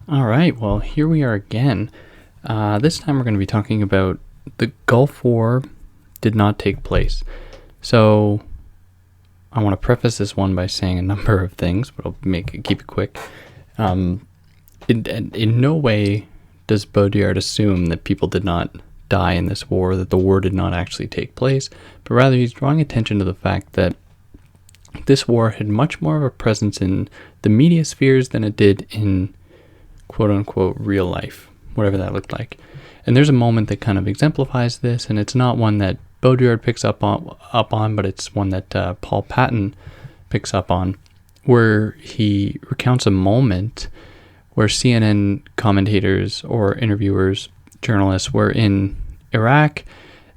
All right, well, here we are again. This time we're going to be talking about the Gulf War did not take place. So I want to preface this one by saying a number of things, but I'll keep it quick. In no way does Baudrillard assume that people did not die in this war, that the war did not actually take place, but rather he's drawing attention to the fact that this war had much more of a presence in the media spheres than it did in quote-unquote real life, whatever that looked like. And there's a moment that kind of exemplifies this, and it's not one that Baudrillard picks up on, but it's one that Paul Patton picks up on, where he recounts a moment where CNN commentators or interviewers, journalists, were in Iraq,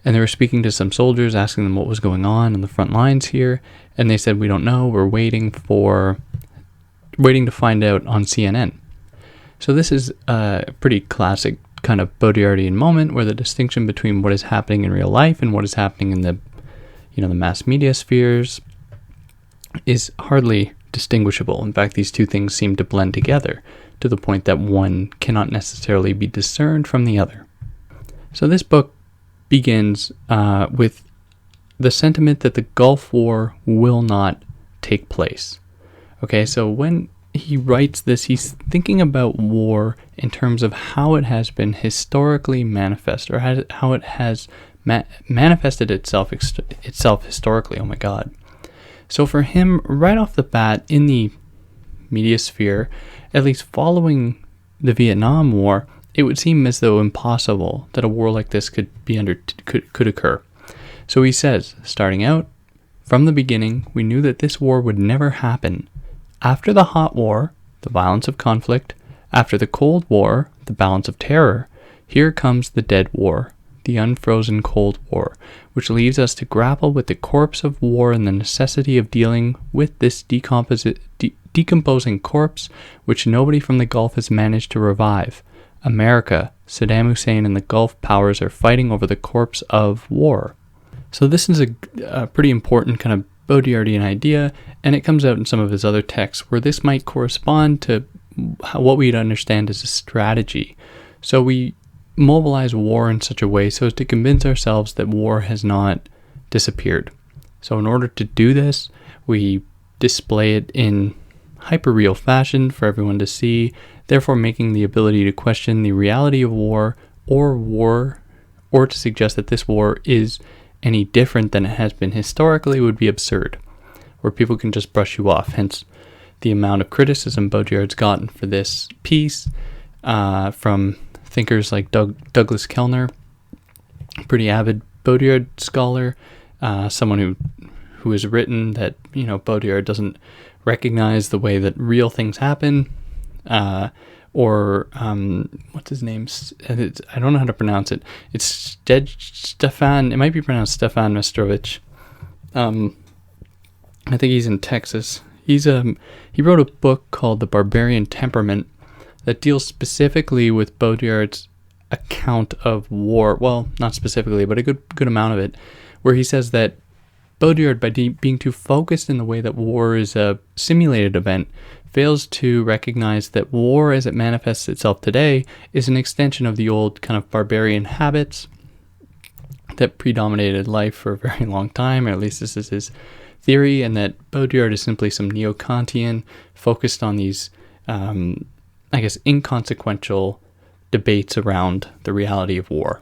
and they were speaking to some soldiers, asking them what was going on the front lines here, and they said, "We don't know, we're waiting to find out on CNN." So this is a pretty classic kind of Baudrillardian moment where the distinction between what is happening in real life and what is happening in the mass media spheres is hardly distinguishable. In fact, these two things seem to blend together to the point that one cannot necessarily be discerned from the other. So this book begins with the sentiment that the Gulf War will not take place. Okay, so when he writes this, he's thinking about war in terms of how it has been historically manifest, or how it has manifested itself historically. Oh my God. So for him, right off the bat, in the media sphere, at least following the Vietnam War, it would seem as though impossible that a war like this could occur. So he says, starting out, from the beginning, we knew that this war would never happen. After the hot war, the violence of conflict, after the Cold War, the balance of terror, here comes the dead war, the unfrozen Cold War, which leaves us to grapple with the corpse of war and the necessity of dealing with this decomposing corpse, which nobody from the Gulf has managed to revive. America, Saddam Hussein, and the Gulf powers are fighting over the corpse of war. So this is a pretty important kind of Baudrillardian idea, and it comes out in some of his other texts where this might correspond to what we'd understand as a strategy. So we mobilize war in such a way so as to convince ourselves that war has not disappeared. So in order to do this, we display it in hyper-real fashion for everyone to see, therefore making the ability to question the reality of war, or to suggest that this war is any different than it has been historically would be absurd, where people can just brush you off. Hence the amount of criticism Baudrillard's gotten for this piece from thinkers like Douglas Kellner, pretty avid Baudrillard scholar, someone who has written that Baudrillard doesn't recognize the way that real things happen, or what's his name? I don't know how to pronounce it. It's Stefan. It might be pronounced Stefan Mestrovich. I think he's in Texas. He wrote a book called The Barbarian Temperament that deals specifically with Baudrillard's account of war. Well, not specifically, but a good amount of it, where he says that Baudrillard, by being too focused in the way that war is a simulated event, fails to recognize that war as it manifests itself today is an extension of the old kind of barbarian habits that predominated life for a very long time, or at least this is his theory, and that Baudrillard is simply some neo-Kantian focused on these, inconsequential debates around the reality of war.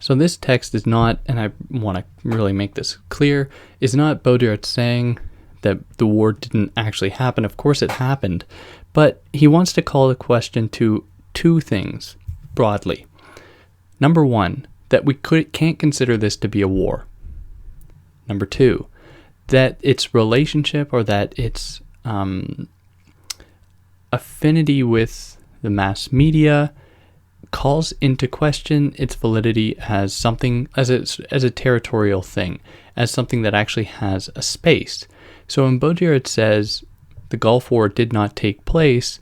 So this text is not, and I want to really make this clear, is not Baudrillard saying that the war didn't actually happen. Of course it happened, but he wants to call the question to two things broadly. Number one, that we can't consider this to be a war. Number two, that its relationship, or that its affinity with the mass media calls into question its validity as something, as a territorial thing, as something that actually has a space. So when Baudrillard says the Gulf War did not take place,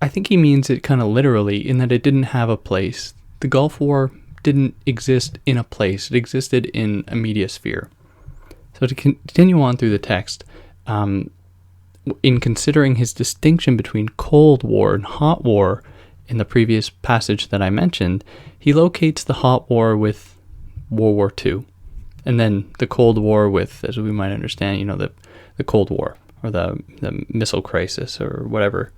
I think he means it kind of literally, in that it didn't have a place. The Gulf War didn't exist in a place. It existed in a media sphere. So to continue on through the text, in considering his distinction between Cold War and Hot War in the previous passage that I mentioned, he locates the Hot War with World War II, and then the Cold War with, as we might understand, the Cold War, or the missile crisis, or whatever.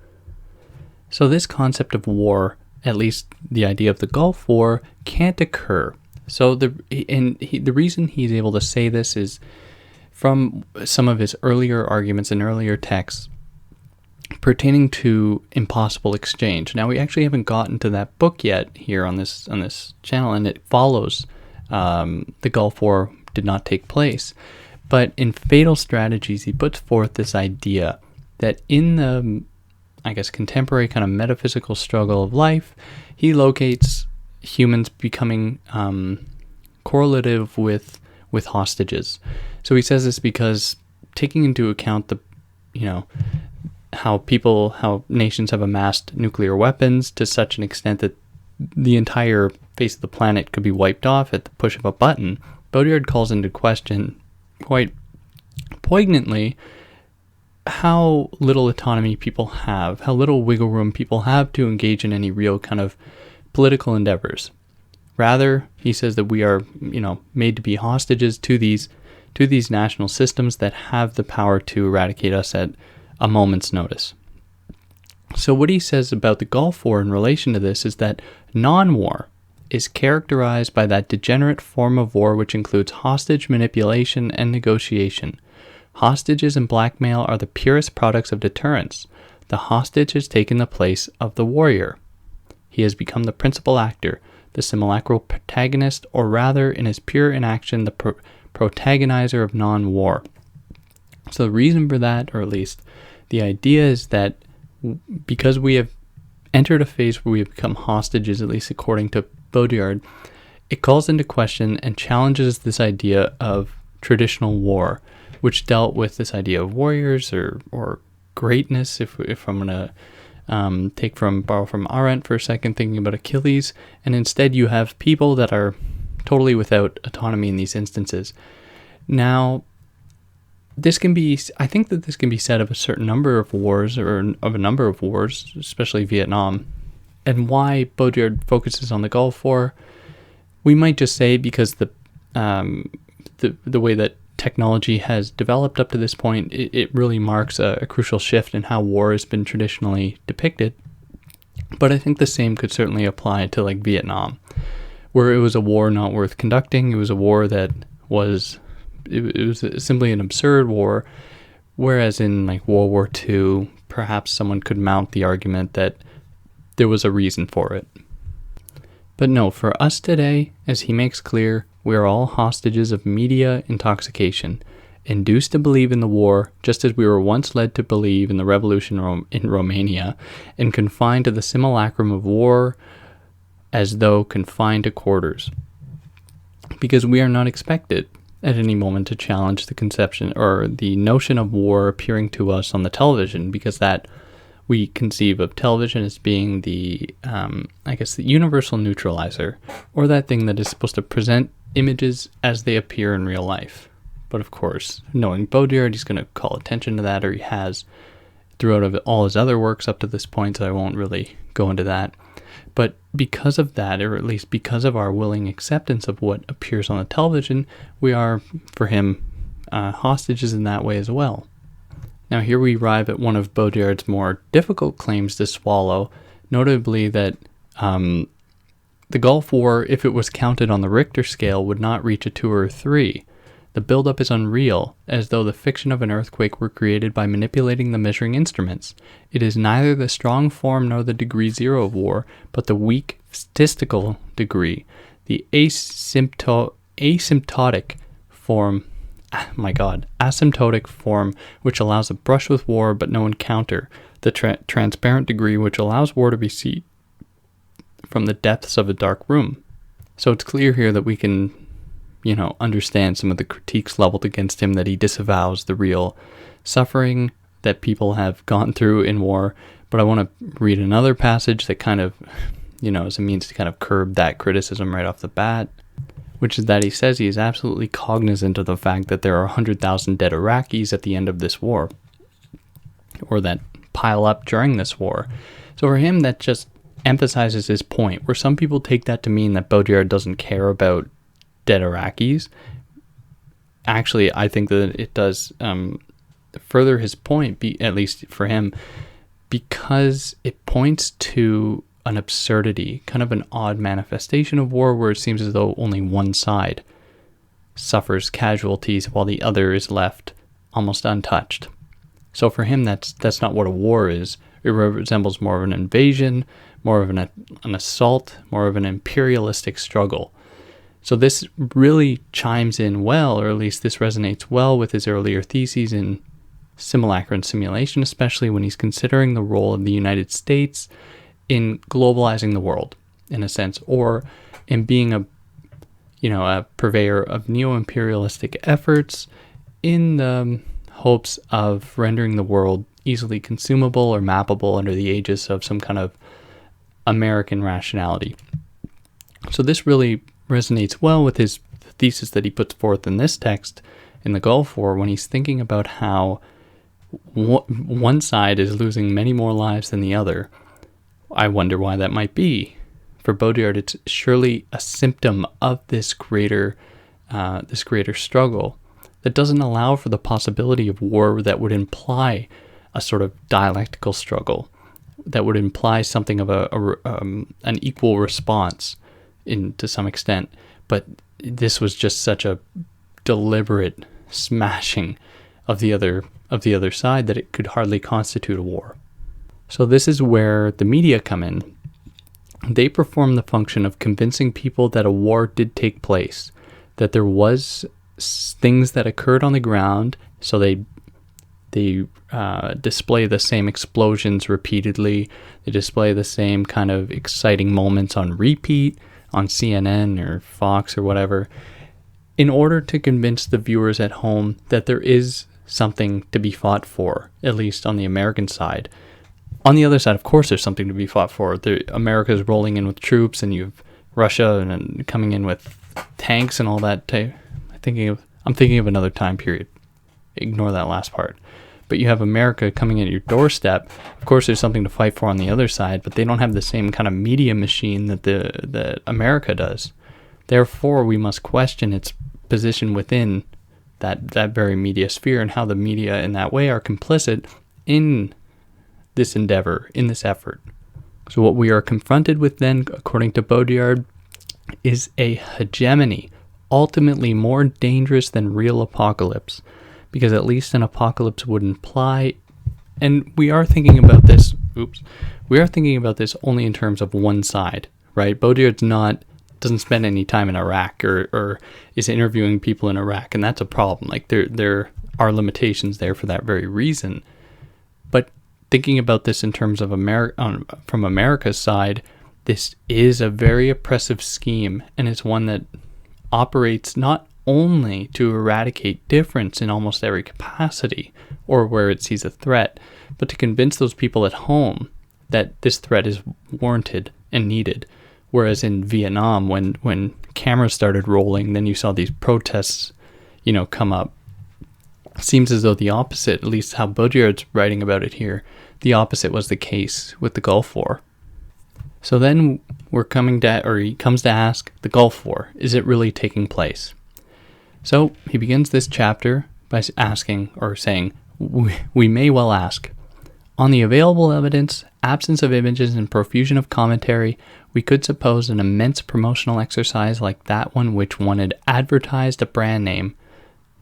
So this concept of war, at least the idea of the Gulf War, can't occur. So the reason he's able to say this is from some of his earlier arguments and earlier texts pertaining to impossible exchange. Now, we actually haven't gotten to that book yet here on this channel, and it follows the Gulf War did not take place. But in Fatal Strategies, he puts forth this idea that in the, contemporary kind of metaphysical struggle of life, he locates humans becoming correlative with hostages. So he says this because, taking into account how nations have amassed nuclear weapons to such an extent that the entire face of the planet could be wiped off at the push of a button, Baudrillard calls into question quite poignantly how little autonomy people have, how little wiggle room people have to engage in any real kind of political endeavors. Rather, he says that we are, made to be hostages to these national systems that have the power to eradicate us at a moment's notice. So what he says about the Gulf War in relation to this is that non-war is characterized by that degenerate form of war which includes hostage manipulation and negotiation. Hostages and blackmail are the purest products of deterrence. The hostage has taken the place of the warrior. He has become the principal actor, the simulacral protagonist, or rather, in his pure inaction, the protagonizer of non-war. So the reason for that, or at least the idea, is that because we have entered a phase where we have become hostages, at least according to Baudrillard, it calls into question and challenges this idea of traditional war, which dealt with this idea of warriors or greatness. If I'm going to borrow from Arendt for a second, thinking about Achilles, and instead you have people that are totally without autonomy in these instances. Now, I think that this can be said of a certain number of wars, or of a number of wars, especially Vietnam. And why Baudrillard focuses on the Gulf War, we might just say because the way that technology has developed up to this point, it really marks a crucial shift in how war has been traditionally depicted. But I think the same could certainly apply to like Vietnam, where it was a war not worth conducting. It was a war that was simply an absurd war, whereas in like World War II, perhaps someone could mount the argument that there was a reason for it. But no, for us today, as he makes clear, we are all hostages of media intoxication, induced to believe in the war just as we were once led to believe in the revolution in Romania, and confined to the simulacrum of war as though confined to quarters. Because we are not expected at any moment to challenge the conception or the notion of war appearing to us on the television, because that we conceive of television as being the universal neutralizer, or that thing that is supposed to present images as they appear in real life. But of course, knowing Baudrillard, he's going to call attention to that, or he has throughout all his other works up to this point, so I won't really go into that. But because of that, or at least because of our willing acceptance of what appears on the television, we are, for him, hostages in that way as well. Now here we arrive at one of Baudrillard's more difficult claims to swallow, notably that the Gulf War, if it was counted on the Richter scale, would not reach a 2 or a 3. The buildup is unreal, as though the fiction of an earthquake were created by manipulating the measuring instruments. It is neither the strong form nor the degree 0 of war, but the weak statistical degree, the asymptotic form, asymptotic form which allows a brush with war but no encounter, the transparent degree which allows war to be seen from the depths of a dark room. So it's clear here that we can, understand some of the critiques leveled against him, that he disavows the real suffering that people have gone through in war. But I want to read another passage that kind of, as a means to kind of curb that criticism right off the bat, which is that he says he is absolutely cognizant of the fact that there are 100,000 dead Iraqis at the end of this war, or that pile up during this war. So for him, that just emphasizes his point, where some people take that to mean that Baudrillard doesn't care about dead Iraqis. Actually, I think that it does further his point, at least for him, because it points to an absurdity, kind of an odd manifestation of war, where it seems as though only one side suffers casualties while the other is left almost untouched. So for him, that's not what a war is. It resembles more of an invasion, more of an assault, more of an imperialistic struggle. So this really chimes in well, or at least this resonates well with his earlier theses in simulacra and simulation, especially when he's considering the role of the United States in globalizing the world, in a sense, or in being a purveyor of neo-imperialistic efforts in the hopes of rendering the world easily consumable or mappable under the aegis of some kind of American rationality. So this really resonates well with his thesis that he puts forth in this text in the Gulf War, when he's thinking about how one side is losing many more lives than the other. I wonder why that might be. For Baudrillard, it's surely a symptom of this greater struggle that doesn't allow for the possibility of war that would imply a sort of dialectical struggle, that would imply something of an equal response to some extent. But this was just such a deliberate smashing of the other side that it could hardly constitute a war. So this is where the media come in. They perform the function of convincing people that a war did take place, that there was things that occurred on the ground. So they display the same explosions repeatedly. They display the same kind of exciting moments on repeat on CNN or Fox or whatever, in order to convince the viewers at home that there is something to be fought for, at least on the American side. On the other side, of course, there's something to be fought for. America is rolling in with troops, and you've Russia and coming in with tanks and all that. I'm thinking of another time period. Ignore that last part. But you have America coming in at your doorstep. Of course, there's something to fight for on the other side, but they don't have the same kind of media machine that America does. Therefore, we must question its position within that very media sphere, and how the media in that way are complicit in this endeavor, in this effort. So what we are confronted with then, according to Baudrillard, is a hegemony, ultimately more dangerous than real apocalypse, because at least an apocalypse would imply, and we are thinking about this only in terms of one side, right? Baudrillard doesn't spend any time in Iraq or is interviewing people in Iraq, and that's a problem. Like there are limitations there for that very reason. But thinking about this in terms of from America's side, this is a very oppressive scheme, and it's one that operates not only to eradicate difference in almost every capacity or where it sees a threat, but to convince those people at home that this threat is warranted and needed. Whereas in Vietnam, when cameras started rolling, then you saw these protests, come up. It seems as though the opposite, at least how Baudrillard's writing about it here, the opposite was the case with the Gulf War. So then he comes to ask, the Gulf War, is it really taking place? So he begins this chapter by asking, or saying, we may well ask, on the available evidence, absence of images, and profusion of commentary, we could suppose an immense promotional exercise like that one which one had advertised a brand name,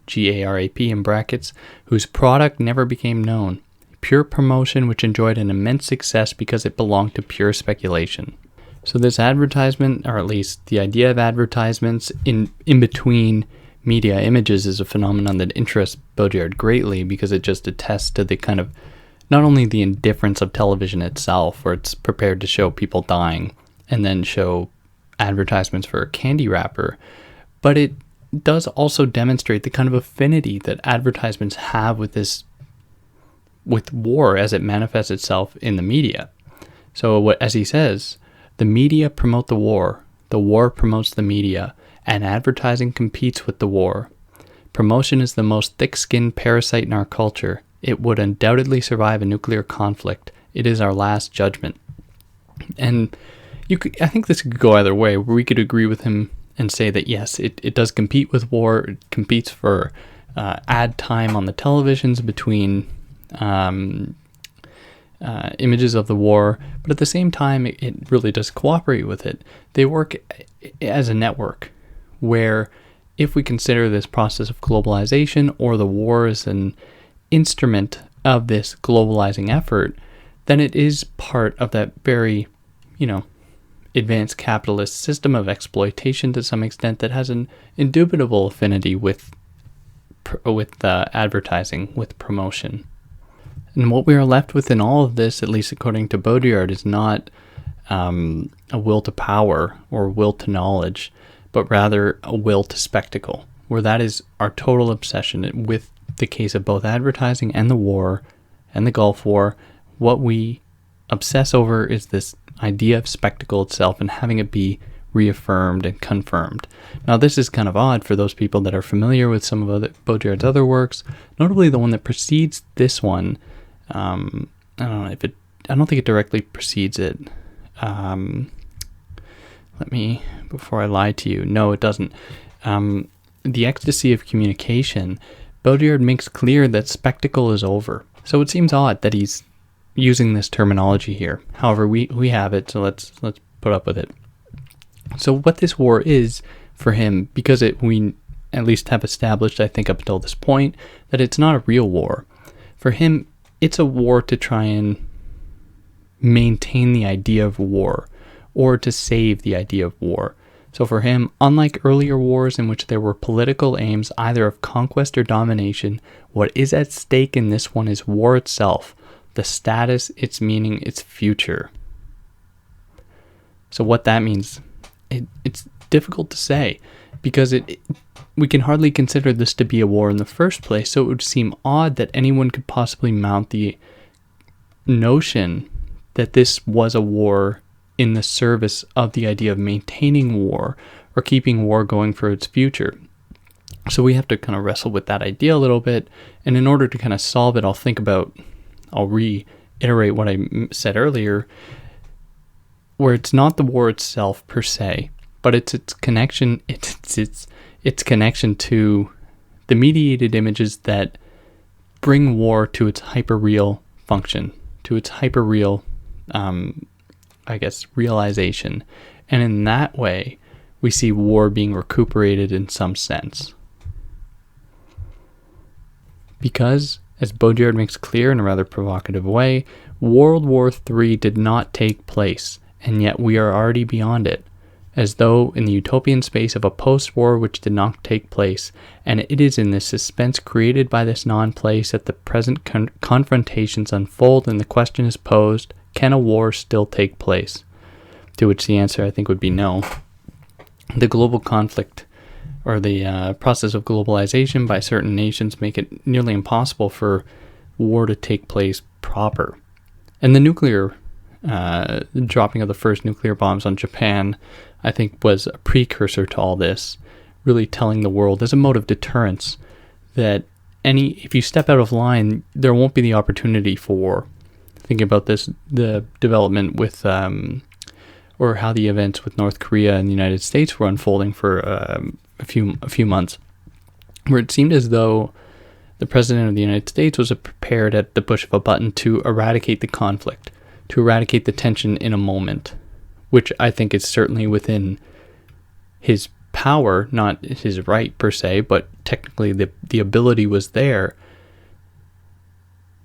GARAP in brackets, whose product never became known. Pure promotion which enjoyed an immense success because it belonged to pure speculation. So this advertisement, or at least the idea of advertisements in between media images, is a phenomenon that interests Baudrillard greatly, because it just attests to the kind of, not only the indifference of television itself, where it's prepared to show people dying and then show advertisements for a candy wrapper, but it does also demonstrate the kind of affinity that advertisements have with war as it manifests itself in the media. So as he says, The media promote the war promotes the media, and advertising competes with the war. Promotion is the most thick-skinned parasite in our culture. It would undoubtedly survive a nuclear conflict. It is our last judgment. And I think this could go either way, where we could agree with him and say that yes, it does compete with war. It competes for ad time on the televisions between images of the war, but at the same time, it really does cooperate with it. They work as a network, where if we consider this process of globalization or the war as an instrument of this globalizing effort, then it is part of that very, advanced capitalist system of exploitation to some extent that has an indubitable affinity with advertising, with promotion. And what we are left with in all of this, at least according to Baudrillard, is not a will to power or will to knowledge, but rather a will to spectacle, where that is our total obsession with the case of both advertising and the war and the Gulf War. What we obsess over is this idea of spectacle itself and having it be reaffirmed and confirmed. Now, this is kind of odd for those people that are familiar with some of Baudrillard's other works, notably the one that precedes this one. I don't think it directly precedes it. Before I lie to you, no, it doesn't. The Ecstasy of Communication, Baudrillard makes clear that spectacle is over. So it seems odd that he's using this terminology here. However, we have it, so let's put up with it. So what this war is for him, because we at least have established, I think up until this point, that it's not a real war. For him, it's a war to try and maintain the idea of war, or to save the idea of war. So for him, unlike earlier wars in which there were political aims either of conquest or domination, what is at stake in this one is war itself, the status, its meaning, its future. So what that means, it's difficult to say, because we can hardly consider this to be a war in the first place, so it would seem odd that anyone could possibly mount the notion that this was a war in the service of the idea of maintaining war or keeping war going for its future. So we have to kind of wrestle with that idea a little bit, and in order to kind of solve it, I'll reiterate what I said earlier, where it's not the war itself per se, but it's its connection to the mediated images that bring war to its hyperreal function, to its hyperreal, realization. And in that way, we see war being recuperated in some sense. Because, as Baudrillard makes clear in a rather provocative way, World War III did not take place, and yet we are already beyond it, as though in the utopian space of a post-war which did not take place, and it is in this suspense created by this non-place that the present confrontations unfold and the question is posed, can a war still take place? To which the answer, I think, would be no. The global conflict, or the process of globalization by certain nations, make it nearly impossible for war to take place proper. And the dropping of the first nuclear bombs on Japan, I think, was a precursor to all this, really telling the world as a mode of deterrence that if you step out of line, there won't be the opportunity for war. Thinking about this, the development with, or how the events with North Korea and the United States were unfolding for a few months, where it seemed as though the President of the United States was prepared at the push of a button to eradicate the conflict, to eradicate the tension in a moment, which I think is certainly within his power, not his right per se, but technically the ability was there,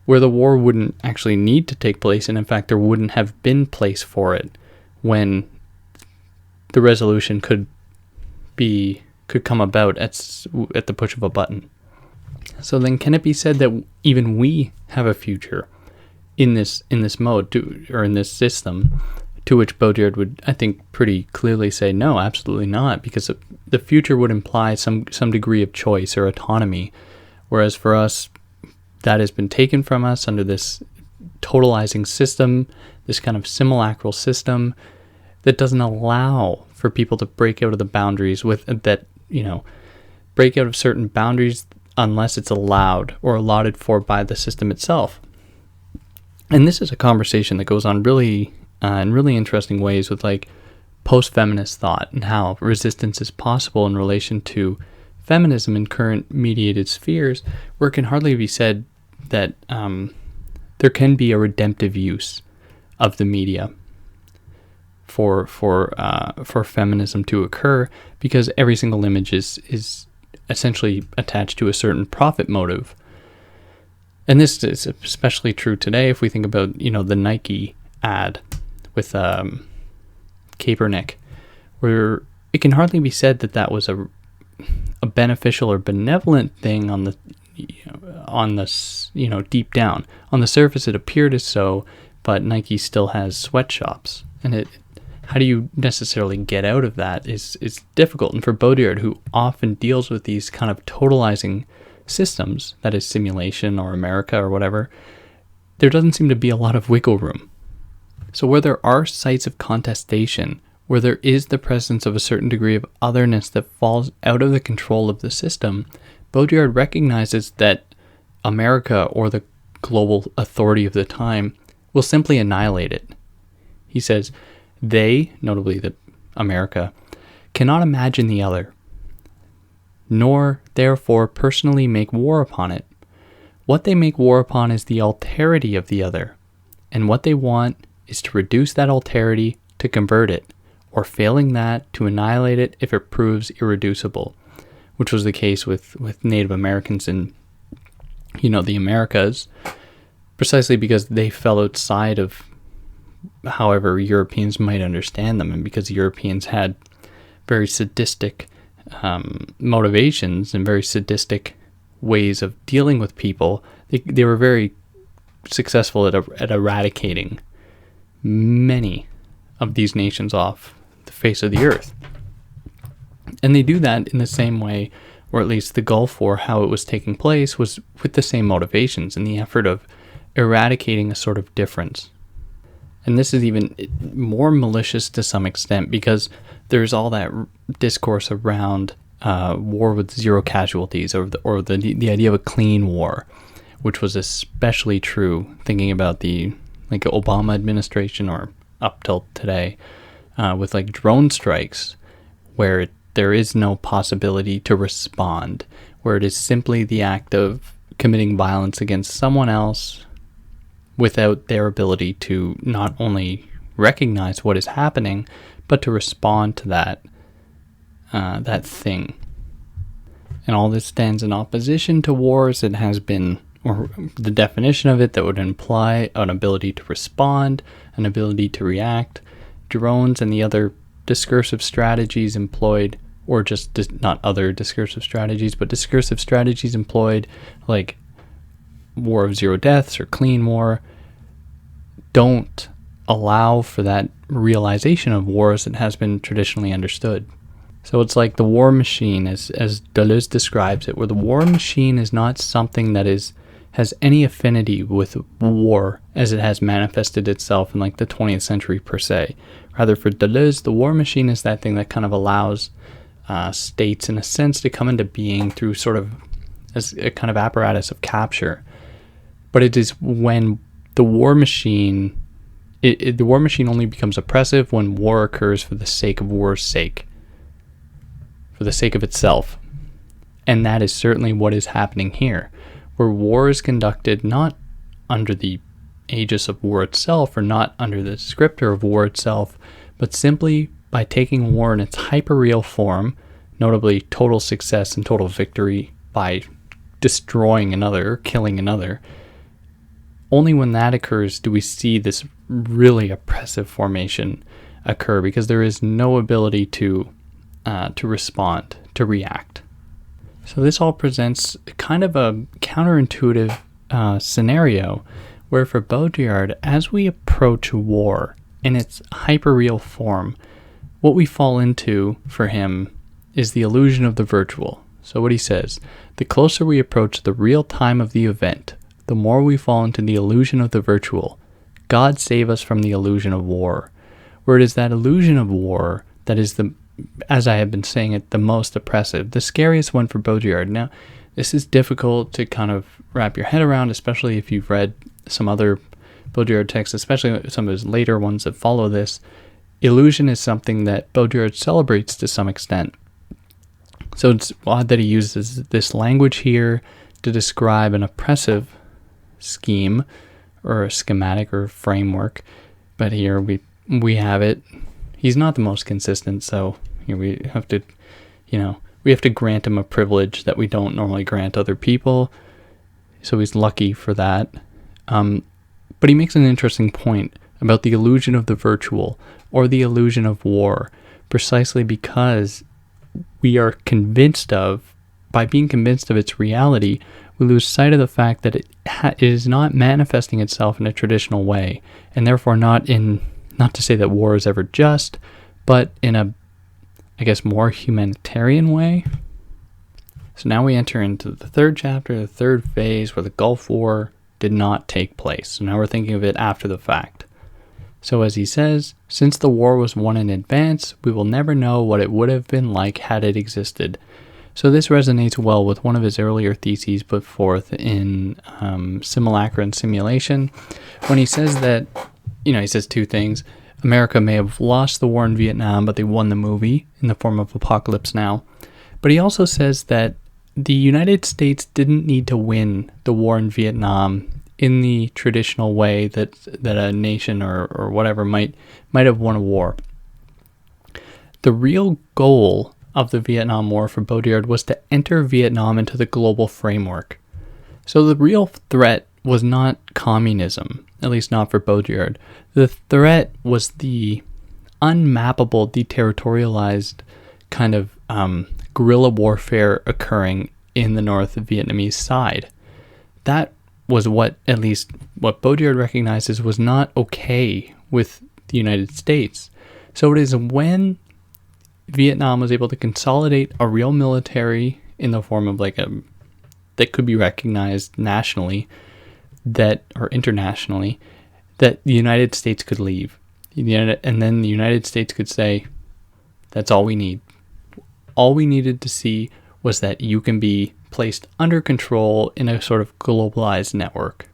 where the war wouldn't actually need to take place, and in fact there wouldn't have been place for it when the resolution could come about at the push of a button. So then, can it be said that even we have a future in this mode, or in this system? To which Baudrillard would, I think, pretty clearly say no, absolutely not, because the future would imply some degree of choice or autonomy, whereas for us, that has been taken from us under this totalizing system, this kind of simulacral system, that doesn't allow for people to break out of the boundaries break out of certain boundaries unless it's allowed or allotted for by the system itself. And this is a conversation that goes on really in really interesting ways with like post-feminist thought and how resistance is possible in relation to feminism in current mediated spheres, where it can hardly be said that there can be a redemptive use of the media for feminism to occur, because every single image is essentially attached to a certain profit motive. And this is especially true today if we think about, the Nike ad with Kaepernick, where it can hardly be said that that was a beneficial or benevolent thing on the deep down. On the surface it appeared as so, but Nike still has sweatshops, and how do you necessarily get out of that is difficult. And for Baudrillard, who often deals with these kind of totalizing systems, that is simulation or America or whatever, there doesn't seem to be a lot of wiggle room. So where there are sites of contestation, where there is the presence of a certain degree of otherness that falls out of the control of the system, Baudrillard recognizes that America, or the global authority of the time, will simply annihilate it. He says, they, notably America, cannot imagine the other, nor therefore personally make war upon it. What they make war upon is the alterity of the other, and what they want is to reduce that alterity, to convert it, or failing that, to annihilate it if it proves irreducible, which was the case with Native Americans in, the Americas, precisely because they fell outside of however Europeans might understand them, and because Europeans had very sadistic motivations and very sadistic ways of dealing with people, they were very successful at eradicating many of these nations off the face of the earth. And they do that in the same way, or at least the Gulf War, how it was taking place, was with the same motivations, in the effort of eradicating a sort of difference. And this is even more malicious to some extent, because there's all that discourse around war with zero casualties, or the idea of a clean war, which was especially true thinking about the Obama administration, or up till today, with drone strikes, where there is no possibility to respond, where it is simply the act of committing violence against someone else without their ability to not only recognize what is happening, but to respond to that thing. And all this stands in opposition to wars. It has been, or the definition of it that would imply an ability to respond, an ability to react. Drones and the other discursive strategies employed, or just not other discursive strategies, but discursive strategies employed, like war of zero deaths or clean war, don't allow for that realization of war as it has been traditionally understood. So it's like the war machine, as Deleuze describes it, where the war machine is not something that has any affinity with war as it has manifested itself in the 20th century per se. Rather, for Deleuze, the war machine is that thing that kind of allows states, in a sense, to come into being through sort of as a kind of apparatus of capture. But it is when the war machine only becomes oppressive when war occurs for the sake of war's sake, for the sake of itself. And that is certainly what is happening here, where war is conducted not under the aegis of war itself, or not under the descriptor of war itself, but simply by taking war in its hyperreal form, notably total success and total victory by destroying another, or killing another. Only when that occurs do we see this really oppressive formation occur, because there is no ability to respond, to react. So this all presents kind of a counterintuitive scenario, where for Baudrillard, as we approach war in its hyperreal form, what we fall into for him is the illusion of the virtual. So what he says, the closer we approach the real time of the event, the more we fall into the illusion of the virtual. God save us from the illusion of war. where it is that illusion of war that is as I have been saying it, the most oppressive, the scariest one for Baudrillard. Now, this is difficult to kind of wrap your head around, especially if you've read some other Baudrillard texts, especially some of his later ones that follow this. Illusion is something that Baudrillard celebrates to some extent. So it's odd that he uses this language here to describe an oppressive scheme or a schematic or framework, but here we have it. He's not the most consistent, so here we have to grant him a privilege that we don't normally grant other people. So he's lucky for that. But he makes an interesting point about the illusion of the virtual or the illusion of war, precisely because we are by being convinced of its reality, we lose sight of the fact that it is not manifesting itself in a traditional way, and therefore not to say that war is ever just, but in a, I guess, more humanitarian way. So now we enter into the third chapter, the third phase, where the Gulf War did not take place. So now we're thinking of it after the fact. So as he says, since the war was won in advance, we will never know what it would have been like had it existed. So this resonates well with one of his earlier theses put forth in Simulacra and Simulation, when he says that, he says two things. America may have lost the war in Vietnam, but they won the movie in the form of Apocalypse Now. But he also says that the United States didn't need to win the war in Vietnam in the traditional way that a nation or whatever might have won a war. The real goal of the Vietnam War for Baudrillard was to enter Vietnam into the global framework. So the real threat was not communism, at least not for Baudrillard. The threat was the unmappable, deterritorialized kind of guerrilla warfare occurring in the North Vietnamese side. That was what Baudrillard recognizes was not okay with the United States. So it is when Vietnam was able to consolidate a real military in the form of that could be recognized nationally, or internationally, that the United States could leave. And then the United States could say, that's all we need. All we needed to see was that you can be placed under control in a sort of globalized network.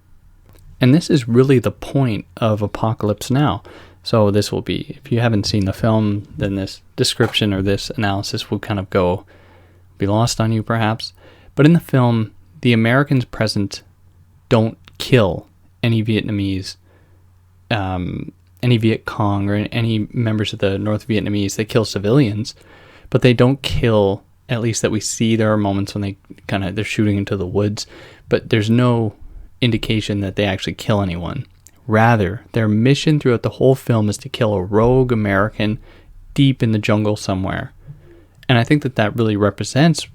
And this is really the point of Apocalypse Now. So this will be, if you haven't seen the film, then this description or this analysis will kind of be lost on you perhaps. But in the film, the Americans present don't kill any Vietnamese, any Viet Cong or any members of the North Vietnamese. They kill civilians, but they don't kill, at least that we see. There are moments when they're shooting into the woods, but there's no indication that they actually kill anyone. Rather, their mission throughout the whole film is to kill a rogue American deep in the jungle somewhere. And I think that really represents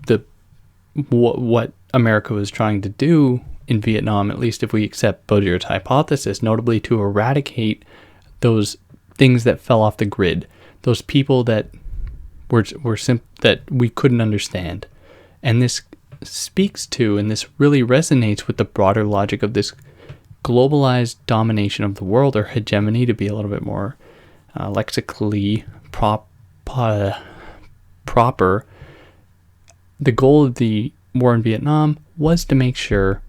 what America was trying to do in Vietnam, at least if we accept Baudrillard's hypothesis, notably to eradicate those things that fell off the grid, those people that that we couldn't understand. And this speaks to, and this really resonates with the broader logic of this globalized domination of the world, or hegemony, to be a little bit more lexically proper. The goal of the war in Vietnam was to make sure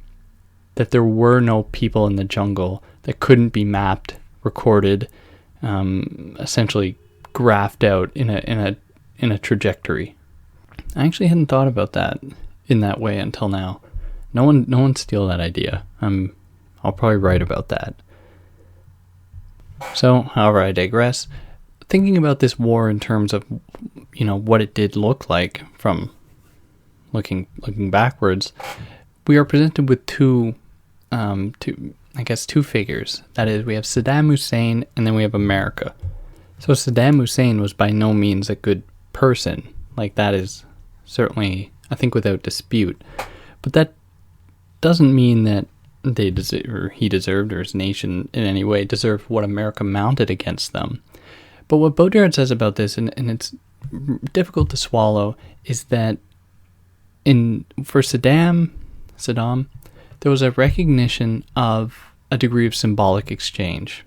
that there were no people in the jungle that couldn't be mapped, recorded, essentially graphed out in a trajectory. I actually hadn't thought about that in that way until now. No one steal that idea. I'll probably write about that. So, however, I digress. Thinking about this war in terms of, what it did look like from looking backwards, we are presented with two figures. That is, we have Saddam Hussein and then we have America. So Saddam Hussein was by no means a good person. That is certainly, I think, without dispute. But that doesn't mean that he deserved, or his nation in any way deserved, what America mounted against them. But what Baudrillard says about this, and it's difficult to swallow, is that for Saddam, there was a recognition of a degree of symbolic exchange.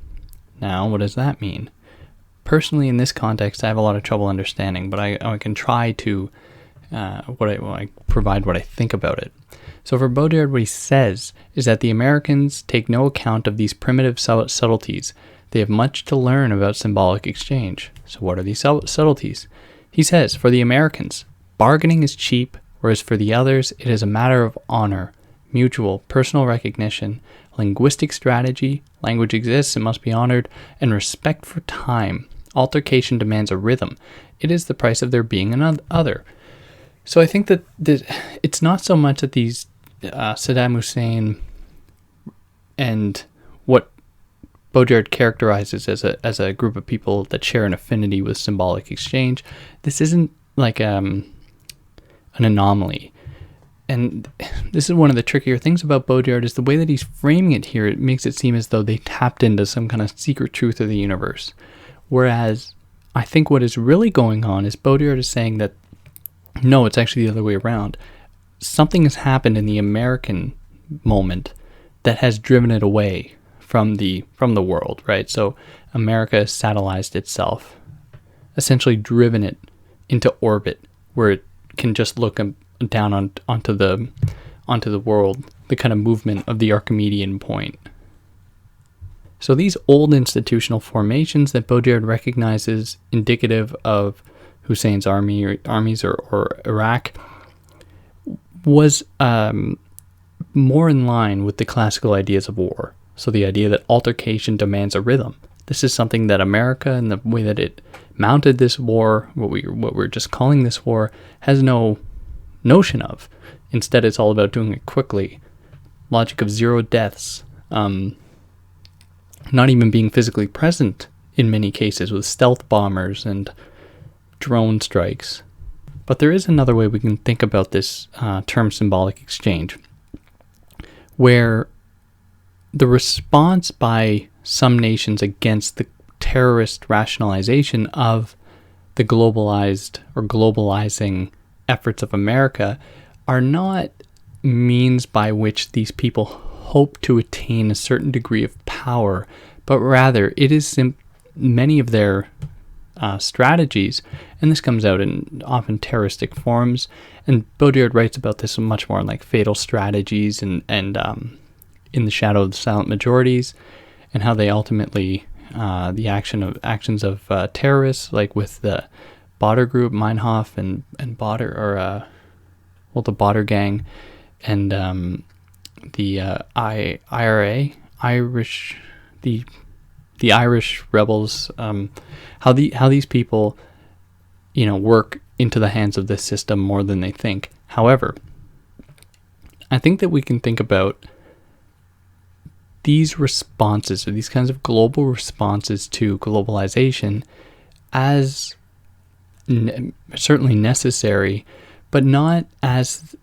Now, what does that mean? personally, in this context, I have a lot of trouble understanding, but I can try to provide what I think about it. So for Baudrillard, what he says is that the Americans take no account of these primitive subtleties. They have much to learn about symbolic exchange. So what are these subtleties? He says, for the Americans, bargaining is cheap, whereas for the others, it is a matter of honor, mutual, personal recognition, linguistic strategy, language exists, it must be honored, and respect for time. Altercation demands a rhythm. It is the price of there being an other. So I think that it's not so much that these Saddam Hussein and what Baudrillard characterizes as a group of people that share an affinity with symbolic exchange. This isn't like an anomaly. And this is one of the trickier things about Baudrillard is the way that he's framing it here. It makes it seem as though they tapped into some kind of secret truth of the universe. Whereas I think what is really going on is Baudrillard is saying that no, it's actually the other way around. Something has happened in the American moment that has driven it away from the world, right? So America has satellized itself, essentially driven it into orbit where it can just look down onto the world, the kind of movement of the Archimedean point. So these old institutional formations that Baudrillard recognizes indicative of Hussein's armies or Iraq was more in line with the classical ideas of war. So the idea that altercation demands a rhythm. This is something that America and the way that it mounted this war, what we're just calling this war, has no notion of. Instead, it's all about doing it quickly. Logic of zero deaths. Not even being physically present in many cases with stealth bombers and drone strikes. But there is another way we can think about this term symbolic exchange, where the response by some nations against the terrorist rationalization of the globalized or globalizing efforts of America are not means by which these people hope to attain a certain degree of power, but rather it is many of their strategies, and this comes out in often terroristic forms, and Baudrillard writes about this much more in like Fatal Strategies and In the Shadow of the Silent Majorities, and how they ultimately the actions of terrorists, like with the Baudrillard group, Meinhof and Baudrillard, or the Baudrillard gang, and the IRA, the Irish rebels, how these people, work into the hands of this system more than they think. However, I think that we can think about these responses, or these kinds of global responses to globalization, as certainly necessary, but not as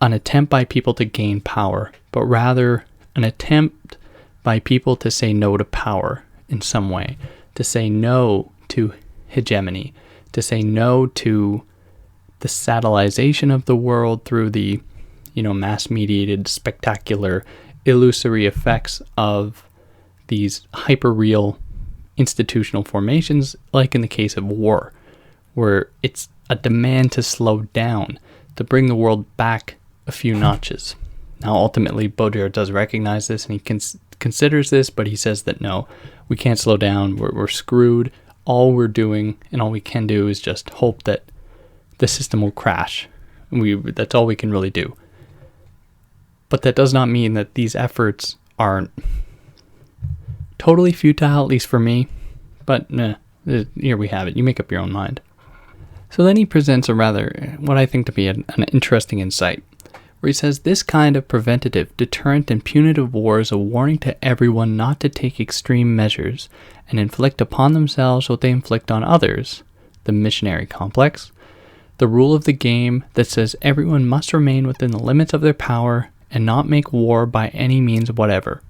an attempt by people to gain power, but rather an attempt by people to say no to power in some way, to say no to hegemony, to say no to the satellization of the world through the, mass-mediated, spectacular, illusory effects of these hyper-real institutional formations, like in the case of war, where it's a demand to slow down, to bring the world back a few notches. Now, ultimately, Baudrillard does recognize this, and he considers this, but he says that no, we can't slow down, we're screwed. All we're doing, and all we can do, is just hope that the system will crash. That's all we can really do. But that does not mean that these efforts aren't totally futile, at least for me. But here we have it. You make up your own mind. So then he presents what I think to be an interesting insight, where he says, this kind of preventative, deterrent, and punitive war is a warning to everyone not to take extreme measures and inflict upon themselves what they inflict on others, the missionary complex, the rule of the game that says everyone must remain within the limits of their power and not make war by any means whatever.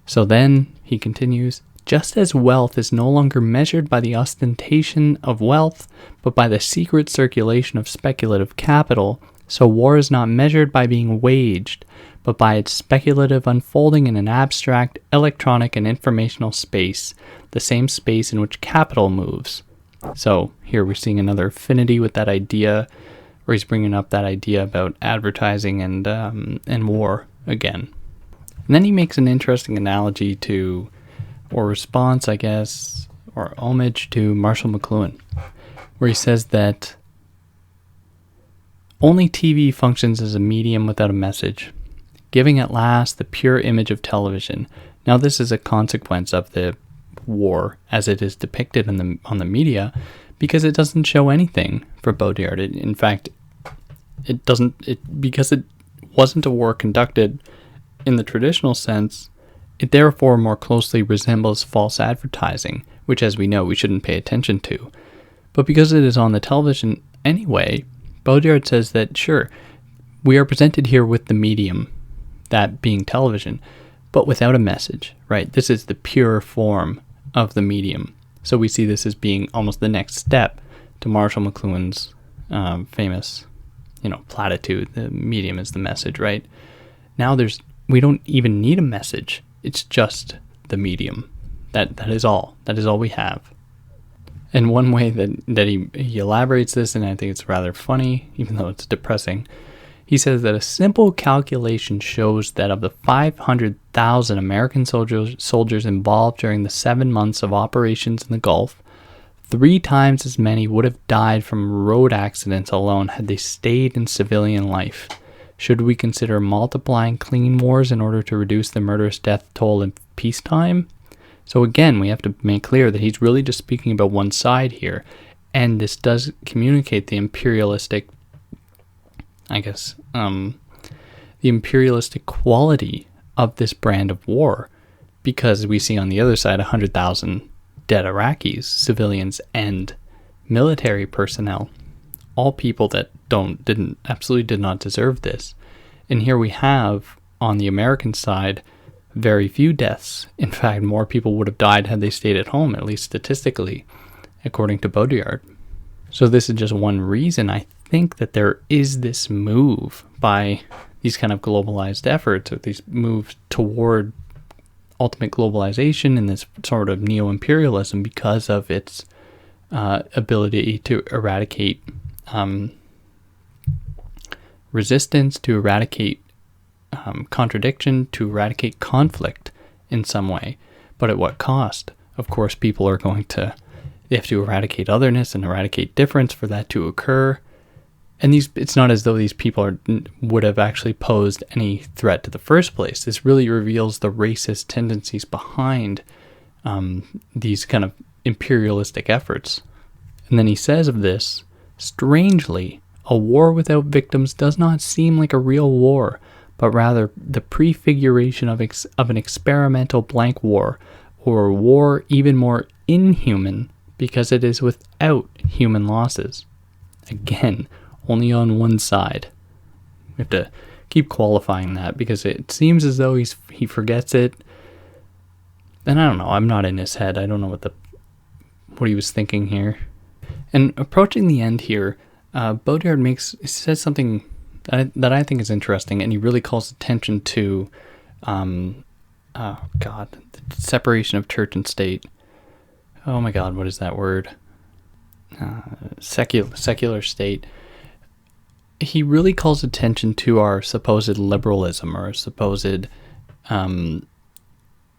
So then, he continues, just as wealth is no longer measured by the ostentation of wealth, but by the secret circulation of speculative capital, so war is not measured by being waged, but by its speculative unfolding in an abstract, electronic, and informational space, the same space in which capital moves. So here we're seeing another affinity with that idea, where he's bringing up that idea about advertising and war again. And then he makes an interesting analogy to, or response, I guess, or homage to Marshall McLuhan, where he says that only TV functions as a medium without a message, giving at last the pure image of television. Now this is a consequence of the war as it is depicted on the media, because it doesn't show anything for Baudrillard. In fact, because it wasn't a war conducted in the traditional sense, it therefore more closely resembles false advertising, which, as we know, we shouldn't pay attention to. But because it is on the television anyway, Baudrillard says that, sure, we are presented here with the medium, that being television, but without a message, right? This is the pure form of the medium. So we see this as being almost the next step to Marshall McLuhan's famous, platitude. The medium is the message, right? Now we don't even need a message. It's just the medium. That is all. That is all we have. And one way that he elaborates this, and I think it's rather funny, even though it's depressing, he says that a simple calculation shows that of the 500,000 American soldiers involved during the 7 months of operations in the Gulf, 3 times as many would have died from road accidents alone had they stayed in civilian life. Should we consider multiplying clean wars in order to reduce the murderous death toll in peacetime? So again, we have to make clear that he's really just speaking about one side here, and this does communicate the imperialistic, the imperialistic quality of this brand of war, because we see on the other side 100,000 dead Iraqis, civilians and military personnel, all people that absolutely did not deserve this. And here we have, on the American side, very few deaths. In fact, more people would have died had they stayed at home, at least statistically, according to Baudrillard. So this is just one reason I think that there is this move by these kind of globalized efforts, or these moves toward ultimate globalization and this sort of neo-imperialism, because of its ability to eradicate resistance, to eradicate contradiction, to eradicate conflict in some way. But at what cost? Of course, people are they have to eradicate otherness and eradicate difference for that to occur. And it's not as though these people would have actually posed any threat to the first place. This really reveals the racist tendencies behind these kind of imperialistic efforts. And then he says of this, strangely, a war without victims does not seem like a real war, but rather the prefiguration of an experimental blank war, or a war even more inhuman because it is without human losses. Again, only on one side. We have to keep qualifying that, because it seems as though he forgets it. And I don't know, I'm not in his head. I don't know what he was thinking here. And approaching the end here, Baudrillard says something that I think is interesting, and he really calls attention to, the separation of church and state. Oh my God, what is that word? Secular state. He really calls attention to our supposed liberalism, or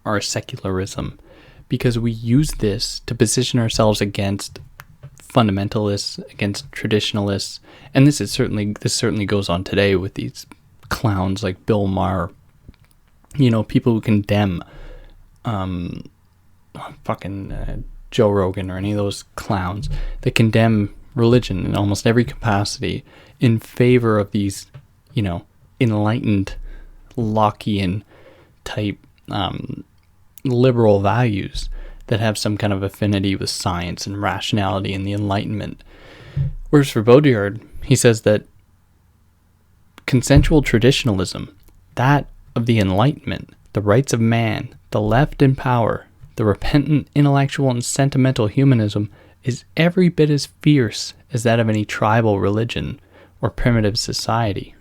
our secularism, because we use this to position ourselves against fundamentalists, against traditionalists, and this certainly goes on today with these clowns like Bill Maher, people who condemn Joe Rogan or any of those clowns that condemn religion in almost every capacity in favor of these, enlightened Lockean type liberal values that have some kind of affinity with science and rationality and the Enlightenment. Whereas for Baudrillard, he says that consensual traditionalism, that of the Enlightenment, the rights of man, the left in power, the repentant intellectual and sentimental humanism, is every bit as fierce as that of any tribal religion or primitive society.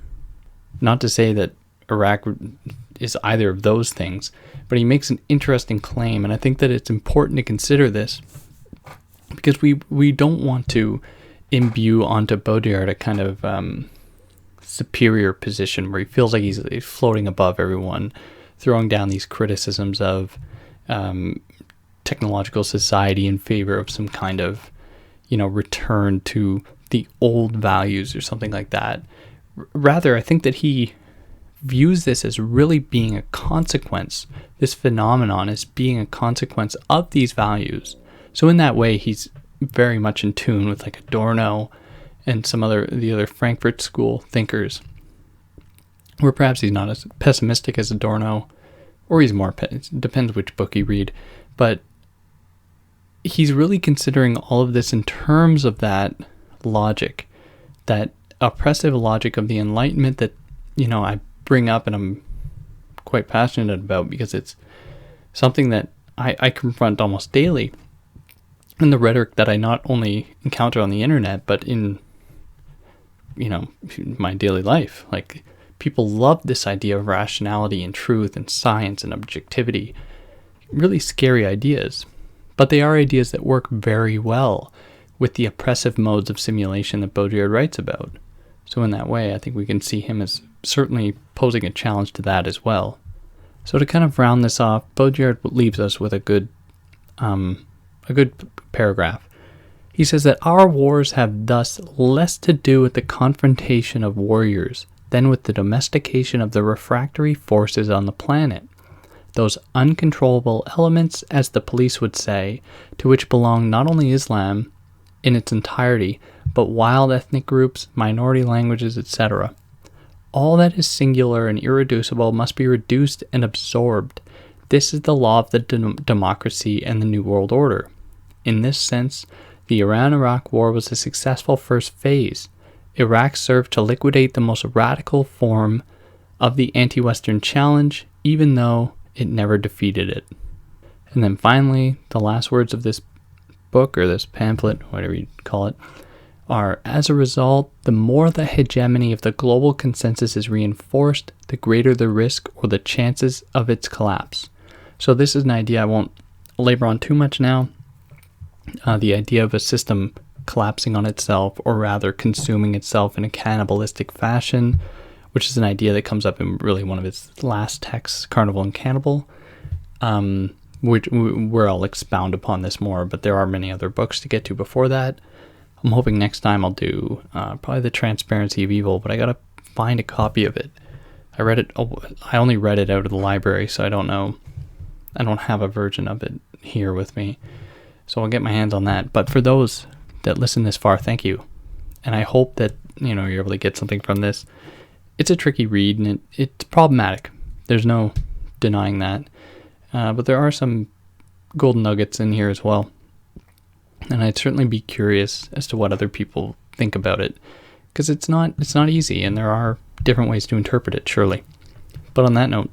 Not to say that Iraq is either of those things, but he makes an interesting claim, and I think that it's important to consider this because we don't want to imbue onto Baudrillard a kind of superior position where he feels like he's floating above everyone, throwing down these criticisms of technological society in favor of some kind of, return to the old values or something like that. Rather, I think that he views this as really being a consequence, this phenomenon as being a consequence of these values. So in that way, he's very much in tune with like Adorno and the other Frankfurt School thinkers, where perhaps he's not as pessimistic as Adorno, or he's more, it depends which book you read, but he's really considering all of this in terms of that logic, that oppressive logic of the Enlightenment that, I bring up and I'm quite passionate about because it's something that I confront almost daily in the rhetoric that I not only encounter on the internet, but in, my daily life. Like, people love this idea of rationality and truth and science and objectivity. Really scary ideas. But they are ideas that work very well with the oppressive modes of simulation that Baudrillard writes about. So in that way, I think we can see him as certainly posing a challenge to that as well. So to kind of round this off, Baudrillard leaves us with a good paragraph. He says that our wars have thus less to do with the confrontation of warriors than with the domestication of the refractory forces on the planet. Those uncontrollable elements, as the police would say, to which belong not only Islam in its entirety, but wild ethnic groups, minority languages, etc. All that is singular and irreducible must be reduced and absorbed. This is the law of the democracy and the New World Order. In this sense, the Iran-Iraq War was a successful first phase. Iraq served to liquidate the most radical form of the anti-Western challenge, even though it never defeated it. And then finally, the last words of this book, or this pamphlet, whatever you call it, are, as a result, the more the hegemony of the global consensus is reinforced, the greater the risk or the chances of its collapse. So this is an idea I won't labor on too much now. The idea of a system collapsing on itself, or rather consuming itself in a cannibalistic fashion, which is an idea that comes up in really one of its last texts, Carnival and Cannibal, where I'll expound upon this more, but there are many other books to get to before that. I'm hoping next time I'll do probably The Transparency of Evil, but I gotta find a copy of it. I only read it out of the library, so I don't know. I don't have a version of it here with me. So I'll get my hands on that. But for those that listen this far, thank you. And I hope that, you're able to get something from this. It's a tricky read, and it's problematic. There's no denying that. But there are some golden nuggets in here as well. And I'd certainly be curious as to what other people think about it. Because it's not easy, and there are different ways to interpret it, surely. But on that note,